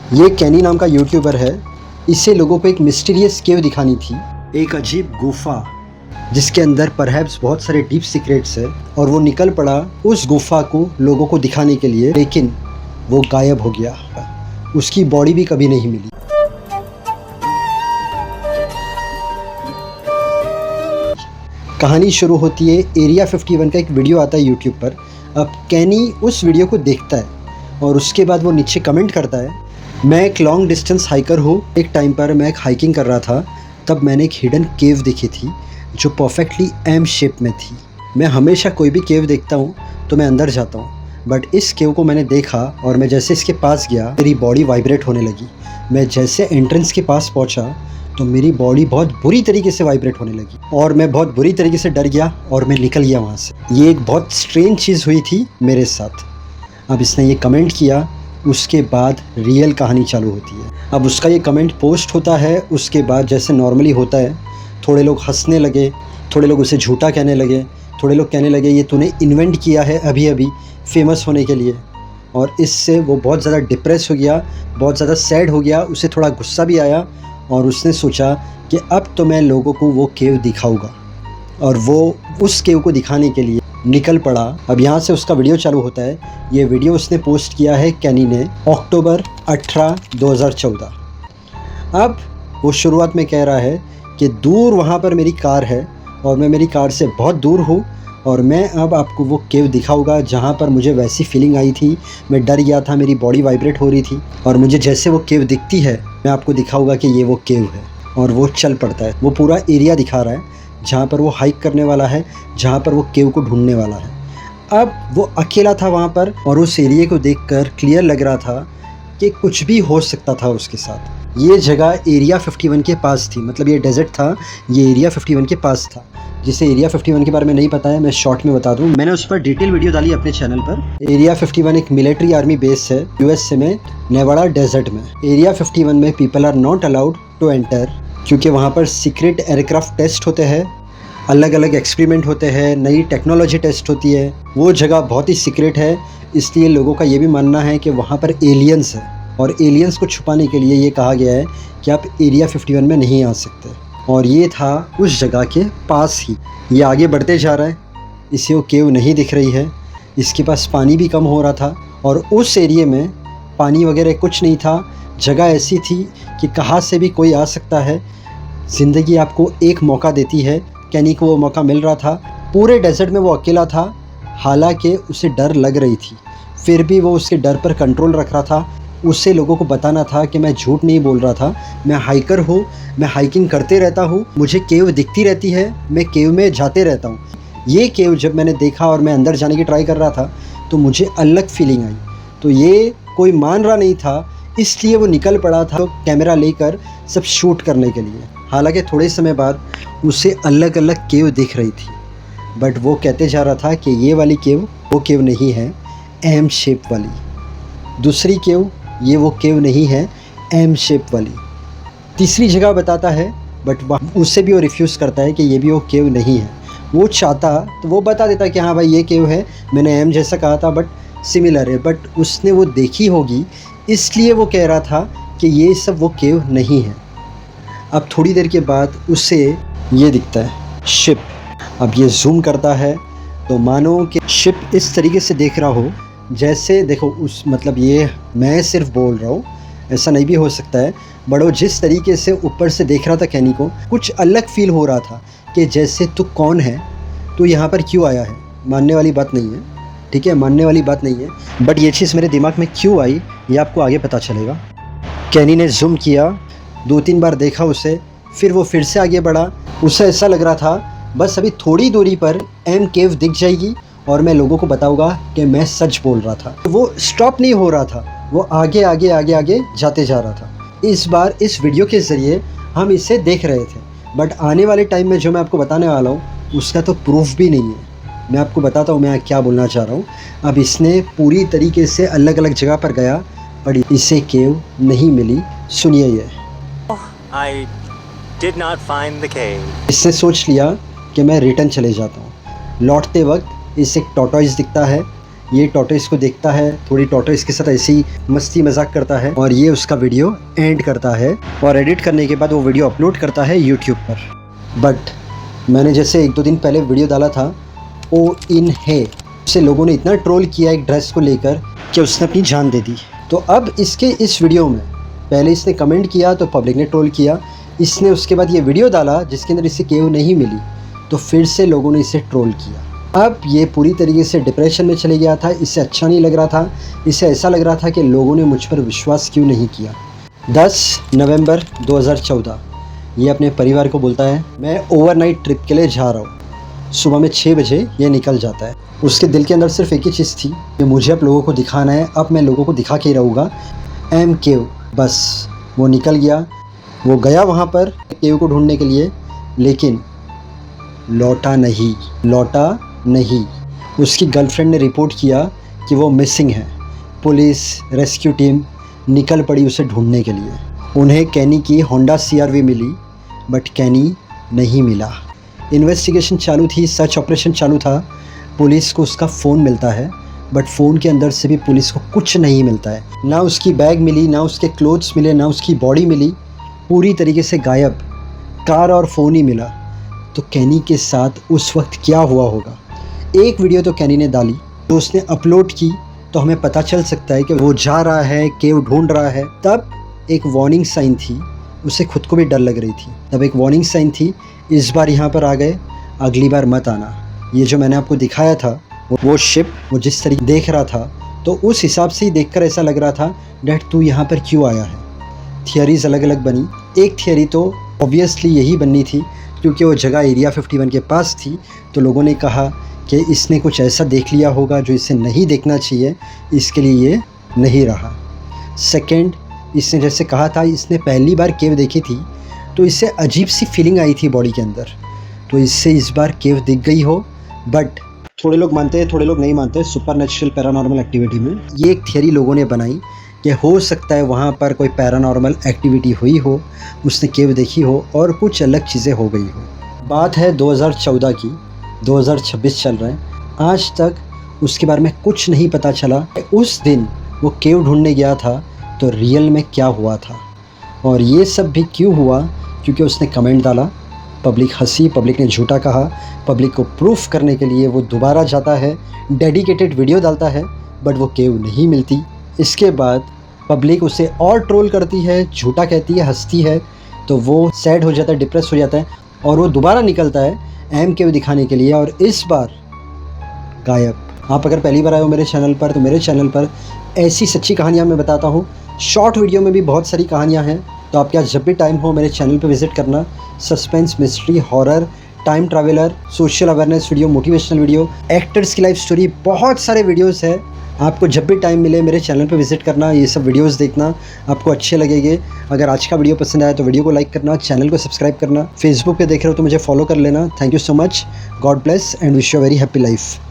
ये कैनी नाम का यूट्यूबर है। इसे लोगों को एक मिस्टीरियस केव दिखानी थी, एक अजीब गुफा जिसके अंदर परहैप्स बहुत सारे डीप सीक्रेट्स है, और वो निकल पड़ा उस गुफा को लोगों को दिखाने के लिए, लेकिन वो गायब हो गया। उसकी बॉडी भी कभी नहीं मिली। कहानी शुरू होती है, एरिया 51 का एक वीडियो आता है यूट्यूब पर। अब कैनी उस वीडियो को देखता है और उसके बाद वो नीचे कमेंट करता है, मैं एक लॉन्ग डिस्टेंस हाइकर हूँ। एक टाइम पर मैं एक हाइकिंग कर रहा था, तब मैंने एक हिडन केव देखी थी जो परफेक्टली एम शेप में थी। मैं हमेशा कोई भी केव देखता हूँ तो मैं अंदर जाता हूँ, बट इस केव को मैंने देखा और मैं जैसे इसके पास गया मेरी बॉडी वाइब्रेट होने लगी। मैं जैसे एंट्रेंस के पास पहुँचा तो मेरी बॉडी बहुत बुरी तरीके से वाइब्रेट होने लगी और मैं बहुत बुरी तरीके से डर गया और मैं निकल गया वहाँ से। ये एक बहुत स्ट्रेंज चीज़ हुई थी मेरे साथ। अब इसने ये कमेंट किया, उसके बाद रियल कहानी चालू होती है। अब उसका ये कमेंट पोस्ट होता है, उसके बाद जैसे नॉर्मली होता है, थोड़े लोग हंसने लगे, थोड़े लोग उसे झूठा कहने लगे, थोड़े लोग कहने लगे ये तूने इन्वेंट किया है अभी अभी फेमस होने के लिए। और इससे वो बहुत ज़्यादा डिप्रेस हो गया, बहुत ज़्यादा सैड हो गया, उसे थोड़ा गुस्सा भी आया और उसने सोचा कि अब तो मैं लोगों को वो केव दिखाऊंगा, और वो उस केव को दिखाने के लिए निकल पड़ा। अब यहाँ से उसका वीडियो चालू होता है। ये वीडियो उसने पोस्ट किया है कैनी ने अक्टूबर 18, 2014। अब वो शुरुआत में कह रहा है कि दूर वहाँ पर मेरी कार है और मैं मेरी कार से बहुत दूर हूँ और मैं अब आपको वो केव दिखाऊंगा जहाँ पर मुझे वैसी फीलिंग आई थी। मैं डर गया था, मेरी बॉडी वाइब्रेट हो रही थी और मुझे जैसे वो केव दिखती है मैं आपको दिखाऊंगा कि ये वो केव है। और वो चल पड़ता है। वो पूरा एरिया दिखा रहा है जहाँ पर वो हाइक करने वाला है, जहाँ पर वो केव को ढूंढने वाला है। अब वो अकेला था वहाँ पर और उस एरिया को देखकर क्लियर लग रहा था कि कुछ भी हो सकता था उसके साथ। ये जगह एरिया 51 के पास थी, मतलब ये डेजर्ट था, ये एरिया 51 के पास था। जिसे एरिया 51 के बारे में नहीं पता है, मैं शॉर्ट में बता दूं, मैंने उस पर डिटेल वीडियो डाली अपने चैनल पर। एरिया 51 एक मिलिट्री आर्मी बेस है यूएसए में, नेवाडा डेजर्ट में। एरिया 51 में people are not allowed to enter, क्योंकि वहाँ पर सीक्रेट एयरक्राफ्ट टेस्ट होते हैं, अलग अलग एक्सपेरिमेंट होते हैं, नई टेक्नोलॉजी टेस्ट होती है। वो जगह बहुत ही सीक्रेट है, इसलिए लोगों का ये भी मानना है कि वहाँ पर एलियंस है, और एलियंस को छुपाने के लिए ये कहा गया है कि आप एरिया 51 में नहीं आ सकते। और ये था उस जगह के पास ही। ये आगे बढ़ते जा रहा है, इसे वो केव नहीं दिख रही है, इसके पास पानी भी कम हो रहा था और उस एरिया में पानी वगैरह कुछ नहीं था। जगह ऐसी थी कि कहाँ से भी कोई आ सकता है। ज़िंदगी आपको एक मौका देती है, कैनी को वो मौका मिल रहा था। पूरे डेजर्ट में वो अकेला था, हालांकि उसे डर लग रही थी, फिर भी वो उसके डर पर कंट्रोल रख रहा था। उसे लोगों को बताना था कि मैं झूठ नहीं बोल रहा था, मैं हाइकर हूँ, मैं हाइकिंग करते रहता हूँ, मुझे केव दिखती रहती है, मैं केव में जाते रहता हूँ। ये केव जब मैंने देखा और मैं अंदर जाने की ट्राई कर रहा था तो मुझे अलग फीलिंग आई। तो ये कोई मान रहा नहीं था, इसलिए वो निकल पड़ा था तो कैमरा लेकर सब शूट करने के लिए। हालांकि थोड़े समय बाद उसे अलग अलग केव दिख रही थी, बट वो कहते जा रहा था कि ये वाली केव वो केव नहीं है, एम शेप वाली। दूसरी केव ये वो केव नहीं है, एम शेप वाली। तीसरी जगह बताता है, बट उससे भी वो रिफ्यूज़ करता है कि ये भी वो केव नहीं है। वो चाहता तो वो बता देता कि हाँ भाई ये केव है, मैंने एम जैसा कहा था बट सिमिलर है, बट उसने वो देखी होगी इसलिए वो कह रहा था कि ये सब वो केव नहीं है। अब थोड़ी देर के बाद उसे ये दिखता है, शिप। अब ये जूम करता है तो मानो कि शिप इस तरीके से देख रहा हो जैसे, देखो उस मतलब ये मैं सिर्फ बोल रहा हूँ, ऐसा नहीं भी हो सकता है, बट वो जिस तरीके से ऊपर से देख रहा था कैनी को, कुछ अलग फील हो रहा था कि जैसे तू कौन है, तू यहाँ पर क्यों आया है। मानने वाली बात नहीं है, ठीक है, मानने वाली बात नहीं है, बट ये चीज़ मेरे दिमाग में क्यों आई ये आपको आगे पता चलेगा। कैनी ने जूम किया, 2-3 बार देखा उसे, फिर वो फिर से आगे बढ़ा। उसे ऐसा लग रहा था बस अभी थोड़ी दूरी पर एम केव दिख जाएगी और मैं लोगों को बताऊंगा कि मैं सच बोल रहा था। वो स्टॉप नहीं हो रहा था, वो आगे आगे आगे आगे जाते जा रहा था। इस बार इस वीडियो के ज़रिए हम इसे देख रहे थे, बट आने वाले टाइम में जो मैं आपको बताने वाला हूँ उसका तो प्रूफ भी नहीं है। मैं आपको बताता हूँ मैं क्या बोलना चाह रहा हूँ। अब इसने पूरी तरीके से अलग अलग जगह पर गया पर इसे केव नहीं मिली। सुनिए ये। I did not find the cave. इसने सोच लिया कि मैं रिटर्न चले जाता हूँ। लौटते वक्त इसे एक टॉर्टोइस दिखता है, ये टॉर्टोइस को देखता है, थोड़ी टॉर्टोइस के साथ ऐसी मस्ती मजाक करता है और ये उसका वीडियो एंड करता है और एडिट करने के बाद वो वीडियो अपलोड करता है यूट्यूब पर। बट मैंने जैसे 1-2 दिन पहले वीडियो डाला था, ओ इन है, उसे लोगों ने इतना ट्रोल किया एक ड्रेस को लेकर कि उसने अपनी जान दे दी। तो अब इसके इस वीडियो में पहले इसने कमेंट किया तो पब्लिक ने ट्रोल किया, इसने उसके बाद ये वीडियो डाला जिसके अंदर इसे केव नहीं मिली तो फिर से लोगों ने इसे ट्रोल किया। अब ये पूरी तरीके से डिप्रेशन में चले गया था, इसे अच्छा नहीं लग रहा था, इसे ऐसा लग रहा था कि लोगों ने मुझ पर विश्वास क्यों नहीं किया। 10 नवंबर 2014 ये अपने परिवार को बोलता है मैं ओवरनाइट ट्रिप के लिए जा रहा हूँ। सुबह में 6 बजे ये निकल जाता है। उसके दिल के अंदर सिर्फ एक ही चीज़ थी कि मुझे अब लोगों को दिखाना है, अब मैं लोगों को दिखा के ही रहूँगा, एम केव। बस वो निकल गया, वो गया वहाँ पर केव को ढूंढने के लिए, लेकिन लौटा नहीं। उसकी गर्लफ्रेंड ने रिपोर्ट किया कि वो मिसिंग है। पुलिस रेस्क्यू टीम निकल पड़ी उसे ढूंढने के लिए। उन्हें कैनी की होंडा CR-V मिली बट कैनी नहीं मिला। इन्वेस्टिगेशन चालू थी, सर्च ऑपरेशन चालू था। पुलिस को उसका फ़ोन मिलता है बट फ़ोन के अंदर से भी पुलिस को कुछ नहीं मिलता है। ना उसकी बैग मिली, ना उसके क्लोथ्स मिले, ना उसकी बॉडी मिली, पूरी तरीके से गायब। कार और फ़ोन ही मिला। तो कैनी के साथ उस वक्त क्या हुआ होगा? एक वीडियो तो कैनी ने डाली, तो उसने अपलोड की तो हमें पता चल सकता है कि वो जा रहा है, केव ढूंढ रहा है। तब एक वार्निंग साइन थी, उसे खुद को भी डर लग रही थी। तब एक वार्निंग साइन थी, इस बार यहाँ पर आ गए, अगली बार मत आना। ये जो मैंने आपको दिखाया था वो शिप, वो जिस तरीके देख रहा था तो उस हिसाब से ही देखकर ऐसा लग रहा था डैड तू यहाँ पर क्यों आया है। थियरीज अलग अलग बनी। एक थियरी तो ऑब्वियसली यही बननी थी क्योंकि वो जगह एरिया 51 के पास थी, तो लोगों ने कहा कि इसने कुछ ऐसा देख लिया होगा जो इसे नहीं देखना चाहिए, इसके लिए ये नहीं रहा। सेकंड, इसने जैसे कहा था इसने पहली बार केव देखी थी तो इससे अजीब सी फीलिंग आई थी बॉडी के अंदर, तो इससे इस बार केव दिख गई हो। बट थोड़े लोग मानते हैं, थोड़े लोग नहीं मानते सुपरनेचुरल पैरानॉर्मल एक्टिविटी में। ये एक थियरी लोगों ने बनाई कि हो सकता है वहाँ पर कोई पैरानॉर्मल एक्टिविटी हुई हो, उसने केव देखी हो और कुछ अलग चीज़ें हो गई हो। बात है 2014 की, 2026 चल रहा है, आज तक उसके बारे में कुछ नहीं पता चला। उस दिन वो केव ढूंढने गया था तो रियल में क्या हुआ था, और ये सब भी क्यों हुआ? क्योंकि उसने कमेंट डाला, पब्लिक हंसी, पब्लिक ने झूठा कहा। पब्लिक को प्रूफ करने के लिए वो दोबारा जाता है, डेडिकेटेड वीडियो डालता है, बट वो केव नहीं मिलती। इसके बाद पब्लिक उसे और ट्रोल करती है, झूठा कहती है, हंसती है, तो वो सैड हो जाता है, डिप्रेस हो जाता है और वो दोबारा निकलता है एम केव दिखाने के लिए, और इस बार गायब। आप अगर पहली बार आए हो मेरे चैनल पर तो मेरे चैनल पर ऐसी सच्ची कहानियाँ मैं बताता हूँ। शॉर्ट वीडियो में भी बहुत सारी कहानियाँ हैं, तो आपके पास जब भी टाइम हो मेरे चैनल पर विजिट करना। Suspense, mystery, horror, time traveller, social awareness video, motivational video, actors की लाइफ स्टोरी, बहुत सारे वीडियोस हैं। आपको जब भी टाइम मिले मेरे चैनल पर विजिट करना, ये सब वीडियोस देखना, आपको अच्छे लगेंगे। अगर आज का वीडियो पसंद आया तो वीडियो को लाइक करना, चैनल को सब्सक्राइब करना। फेसबुक पे देख रहे हो तो मुझे फॉलो कर लेना। Thank you so much, God bless and wish you a very happy life.